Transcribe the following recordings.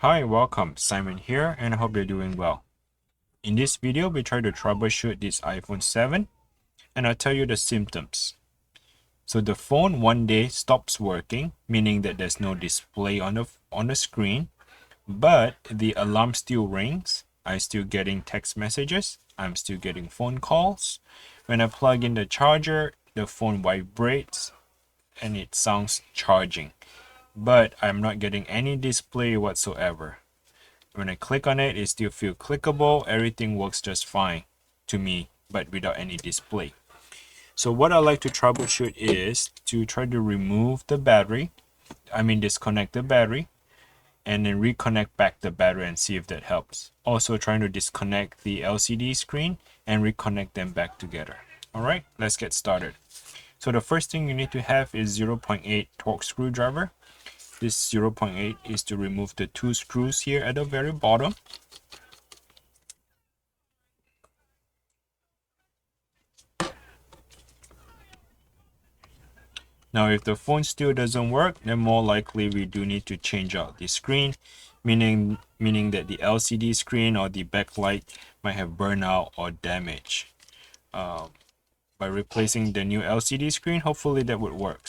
Hi, welcome. Simon here, and I hope you're doing well. In this video, we try to troubleshoot this iPhone 7, and I'll tell you the symptoms. So the phone one day stops working, meaning that there's no display on the screen, but the alarm still rings. I'm still getting text messages. I'm still getting phone calls. When I plug in the charger, the phone vibrates and it sounds charging, but I'm not getting any display whatsoever. When I click on it, it still feels clickable. Everything works just fine to me, but without any display. So what I like to troubleshoot is to try to remove the battery. Disconnect the battery and then reconnect back the battery and see if that helps. Also trying to disconnect the LCD screen and reconnect them back together. All right, let's get started. So the first thing you need to have is 0.8 Torx screwdriver. This 0.8 is to remove the two screws here at the very bottom. Now, if the phone still doesn't work, then more likely we do need to change out the screen, meaning that the LCD screen or the backlight might have burned out or damaged. By replacing the new LCD screen, hopefully that would work.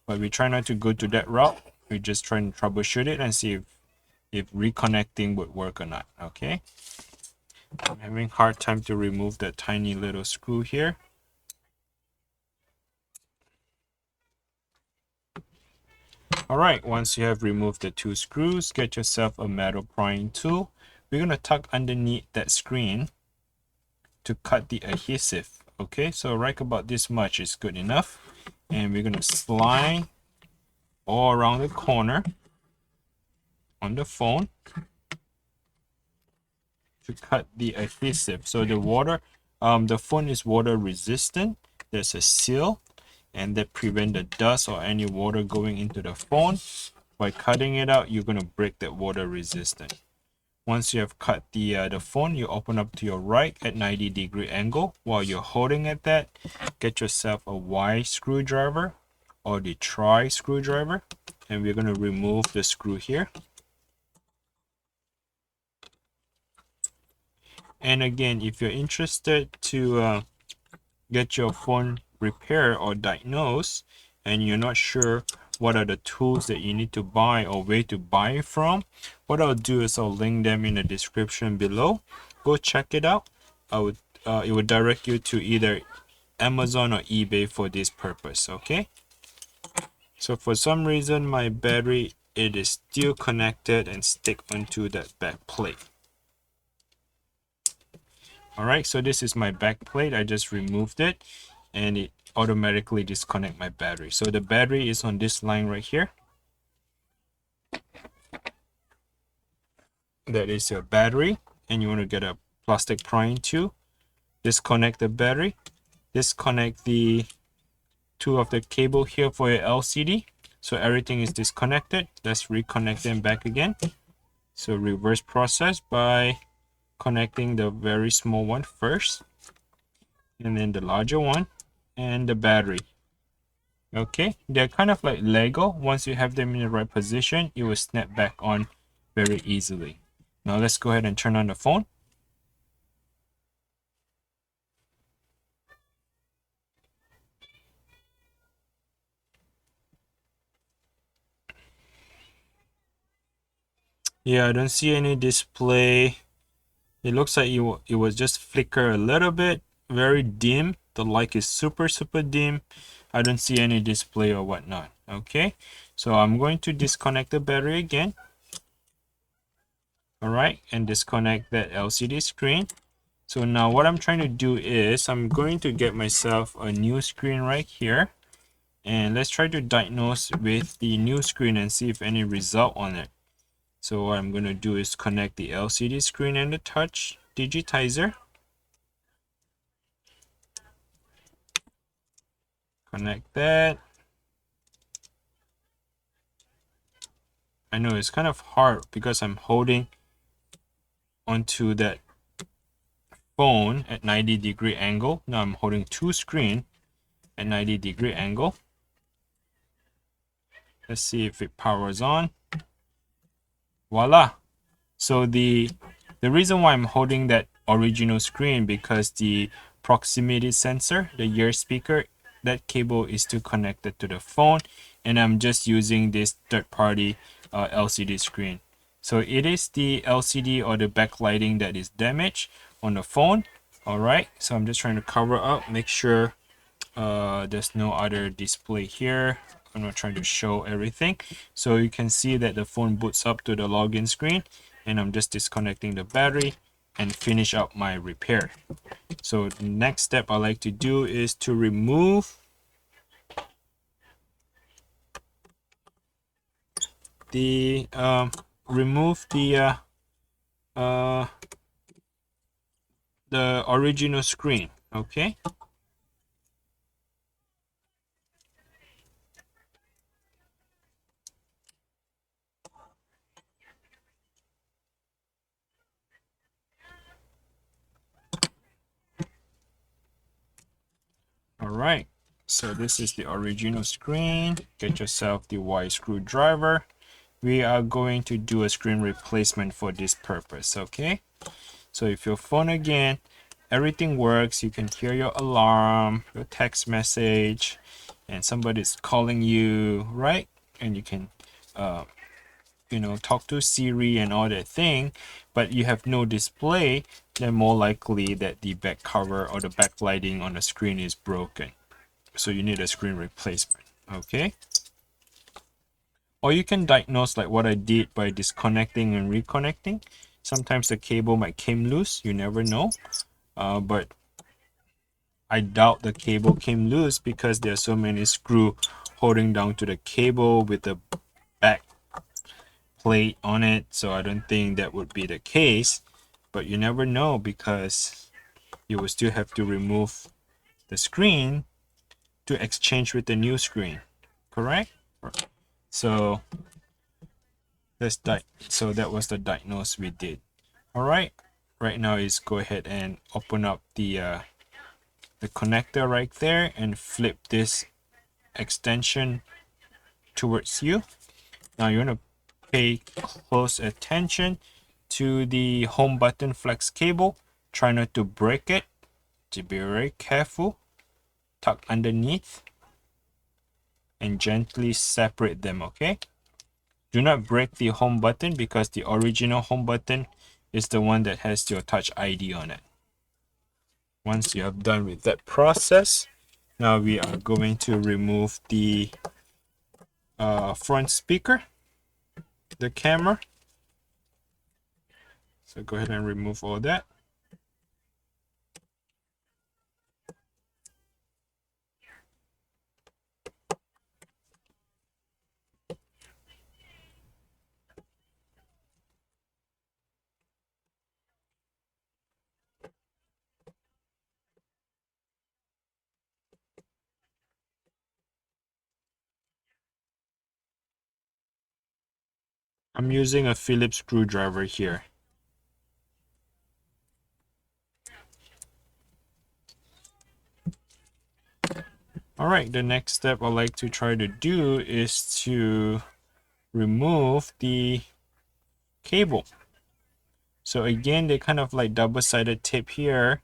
But we try not to go to that route. We just try and troubleshoot it and see if reconnecting would work or not. Okay. I'm having a hard time to remove that tiny little screw here. Alright, once you have removed the two screws, get yourself a metal prying tool. We're going to tuck underneath that screen to cut the adhesive. Okay, so right about this much is good enough. And we're going to slide all around the corner on the phone to cut the adhesive. So the phone is water resistant. There's a seal, and that prevent the dust or any water going into the phone. By cutting it out, you're going to break that water resistance. Once you have cut the phone, you open up to your right at 90-degree angle. While you're holding at that, get yourself a Y screwdriver or the Try screwdriver, and we're going to remove the screw here. And again, if you're interested to get your phone repaired or diagnosed and you're not sure what are the tools that you need to buy or where to buy it from, what I'll do is I'll link them in the description below. Go check it out. It would direct you to either Amazon or eBay for this purpose. Okay, so for some reason my battery, it is still connected and stick onto that back plate. All right, so this is my back plate. I just removed it and it automatically disconnect my battery. So the battery is on this line right here. That is your battery, and you want to get a plastic prying tool. Disconnect the battery. Disconnect the two of the cable here for your LCD. So everything is disconnected. Let's reconnect them back again. So reverse process by connecting the very small one first, and then the larger one, and the battery. Okay, they're kind of like Lego. Once you have them in the right position, it will snap back on very easily. Now let's go ahead and turn on the phone. Yeah, I don't see any display. It looks like it was just flicker a little bit, very dim. The light is super dim. I don't see any display or whatnot. Okay, so I'm going to disconnect the battery again. All right, and disconnect that LCD screen. So now what I'm trying to do is I'm going to get myself a new screen right here, and let's try to diagnose with the new screen and see if any result on it. So what I'm going to do is connect the LCD screen and the touch digitizer. Connect that. I know it's kind of hard because I'm holding onto that phone at 90-degree angle. Now I'm holding two screens at 90-degree angle. Let's see if it powers on. Voila! So the reason why I'm holding that original screen, because the proximity sensor, the ear speaker, that cable is still connected to the phone, and I'm just using this third-party LCD screen. So it is the LCD or the backlighting that is damaged on the phone. All right, so I'm just trying to cover up, make sure there's no other display here. I'm not trying to show everything. So you can see that the phone boots up to the login screen, and I'm just disconnecting the battery and finish up my repair. So the next step I like to do is to remove the uh, the original screen. Okay. All right. So this is the original screen. Get yourself the Y screwdriver. We are going to do a screen replacement for this purpose. Okay. So if your phone again, everything works, you can hear your alarm, your text message, and somebody's calling you, right? And you can talk to Siri and all that thing, but you have no display, then more likely that the back cover or the backlighting on the screen is broken. So you need a screen replacement. Okay. Or you can diagnose like what I did by disconnecting and reconnecting. Sometimes the cable might came loose, you never know. But I doubt the cable came loose because there are so many screws holding down to the cable with the back plate on it. So I don't think that would be the case. But you never know because you will still have to remove the screen to exchange with the new screen. Correct? So so that was the diagnose we did. All right. Right now is go ahead and open up the connector right there and flip this extension towards you. Now you want to pay close attention to the home button flex cable. Try not to break it. To be very careful. Tuck underneath and gently separate them. Okay. Do not break the home button because the original home button is the one that has your touch ID on it. Once you have done with that process, now we are going to remove the front speaker, the camera. So go ahead and remove all that. I'm using a Phillips screwdriver here. All right, the next step I like to try to do is to remove the cable. So again, they kind of like double-sided tape here.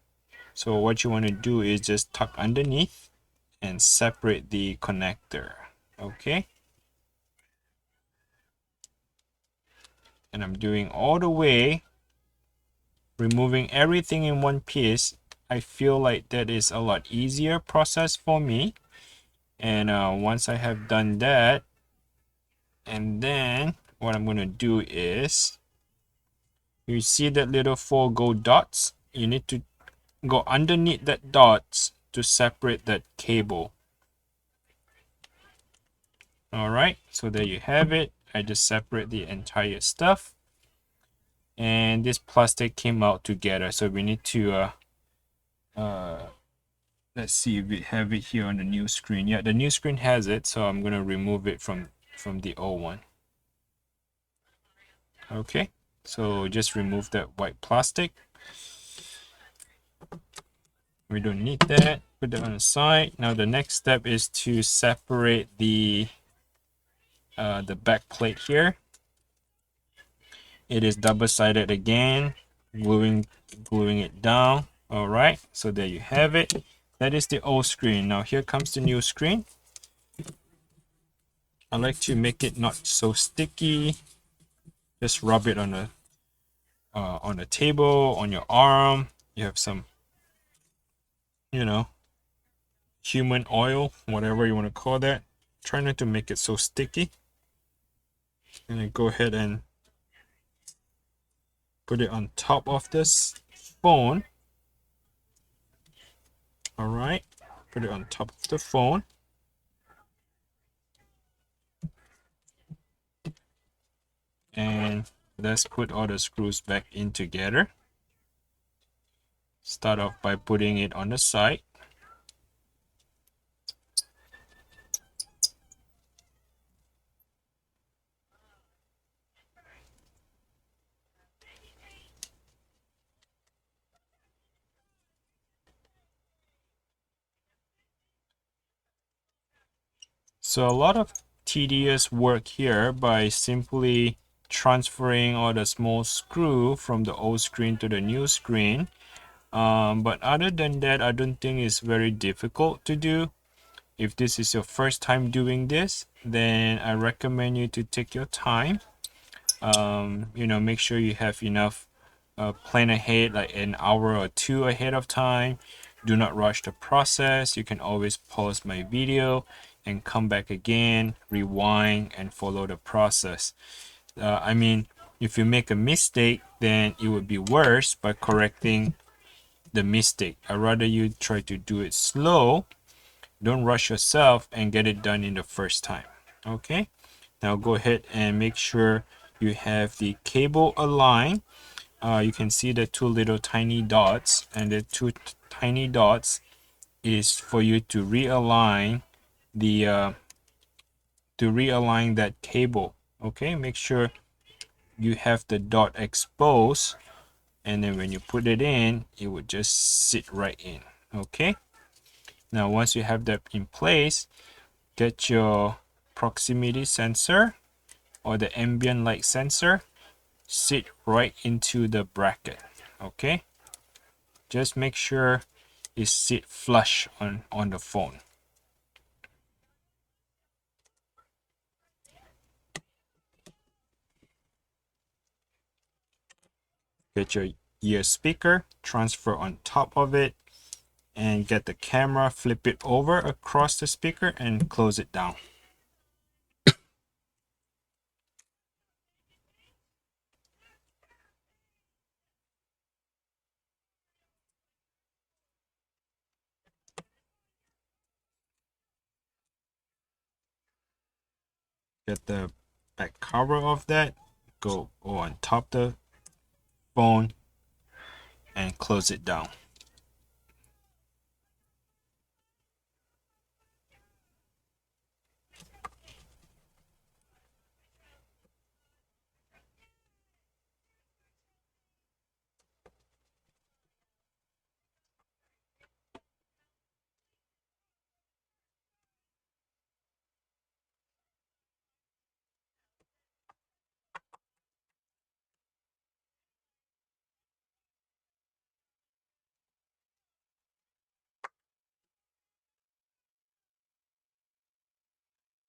So what you want to do is just tuck underneath and separate the connector. Okay. And I'm doing all the way, removing everything in one piece. I feel like that is a lot easier process for me. And once I have done that, and then what I'm going to do is, you see that little 4 gold dots? You need to go underneath that dots to separate that cable. All right, so there you have it. I just separate the entire stuff. And this plastic came out together. So we need to, let's see if we have it here on the new screen. Yeah, the new screen has it. So I'm going to remove it from the old one. Okay, so just remove that white plastic. We don't need that. Put that on the side. Now the next step is to separate the back plate here. It is double-sided again, gluing it down. All right, so there you have it. That is the old screen. Now here comes the new screen. I like to make it not so sticky. Just rub it on a table, on your arm. You have some, you know, human oil, whatever you want to call that. Try not to make it so sticky. And then go ahead and put it on top of this phone. All right, put it on top of the phone. And let's put all the screws back in together. Start off by putting it on the side. So a lot of tedious work here by simply transferring all the small screw from the old screen to the new screen. But other than that, I don't think it's very difficult to do. If this is your first time doing this, then I recommend you to take your time. Make sure you have enough plan ahead, like an hour or two ahead of time. Do not rush the process. You can always pause my video and come back again, rewind, and follow the process. If you make a mistake, then it would be worse by correcting the mistake. I'd rather you try to do it slow. Don't rush yourself and get it done in the first time. Okay, now go ahead and make sure you have the cable aligned. You can see the two little tiny dots, and the two tiny dots is for you to realign that cable. Okay, make sure you have the dot exposed, and then when you put it in, it would just sit right in. Okay, now once you have that in place, get your proximity sensor or the ambient light sensor, sit right into the bracket. Okay, just make sure it sit flush on the phone. Get your ear speaker, transfer on top of it, and get the camera, flip it over across the speaker and close it down. Get the back cover of that, go on top the phone and close it down.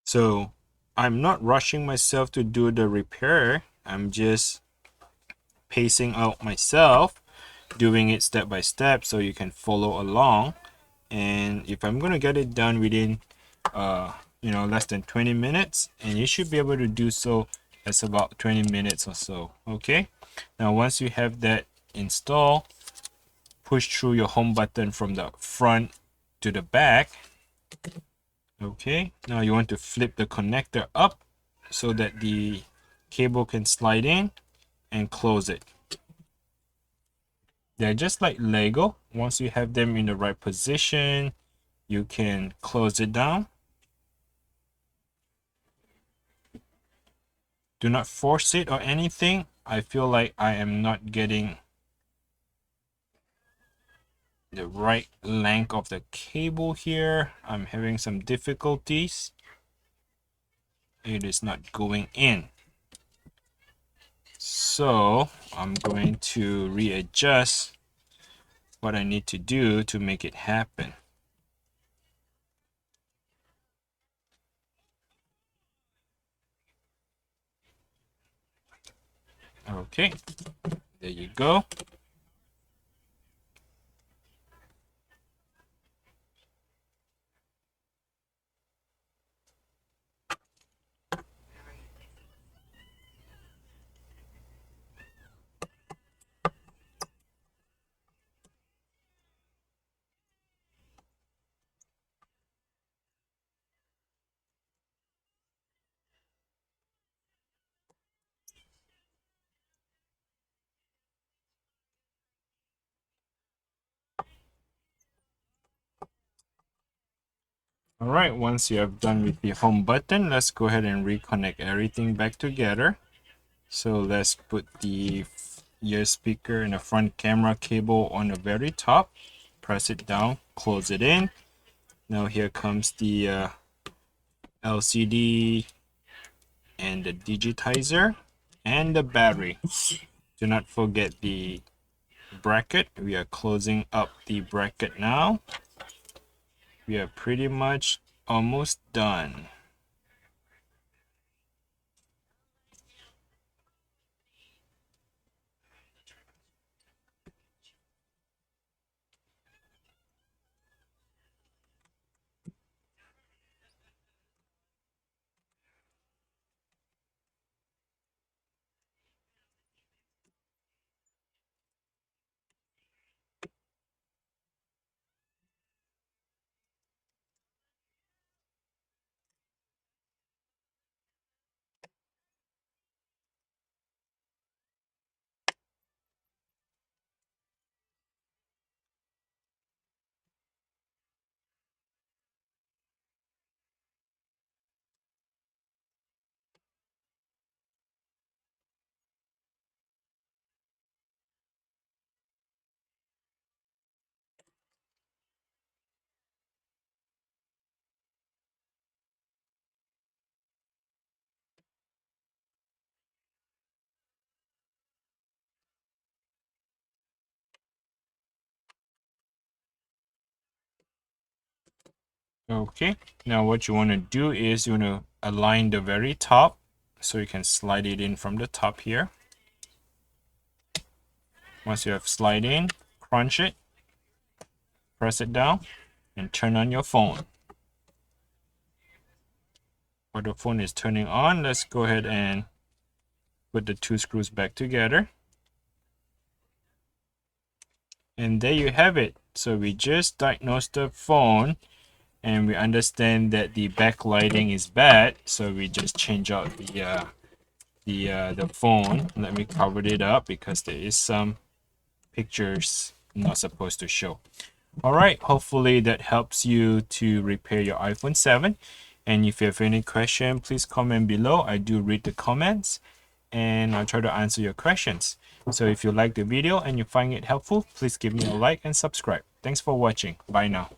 So I'm not rushing myself to do the repair. I'm just pacing out myself, doing it step by step so you can follow along. And if I'm going to get it done within less than 20 minutes, and you should be able to do so as about 20 minutes or so. Okay, now once you have that installed, push through your home button from the front to the back. Okay, now you want to flip the connector up so that the cable can slide in and close it. They're just like Lego. Once you have them in the right position, you can close it down. Do not force it or anything. I feel like I am not getting the right length of the cable here. I'm having some difficulties. It is not going in. So I'm going to readjust what I need to do to make it happen. Okay, there you go. All right, once you have done with the home button, let's go ahead and reconnect everything back together. So let's put the ear speaker and the front camera cable on the very top. Press it down, close it in. Now here comes the LCD and the digitizer and the battery. Do not forget the bracket. We are closing up the bracket now. We are pretty much almost done. Okay, now what you want to do is you want to align the very top so you can slide it in from the top here. Once you have slide in, crunch it, press it down, and turn on your phone. While the phone is turning on, let's go ahead and put the two screws back together. And there you have it. So we just diagnosed the phone and we understand that the backlighting is bad. So we just change out the phone. Let me cover it up because there is some pictures not supposed to show. All right, hopefully that helps you to repair your iPhone 7. And if you have any question, please comment below. I do read the comments and I'll try to answer your questions. So if you like the video and you find it helpful, please give me a like and subscribe. Thanks for watching. Bye now.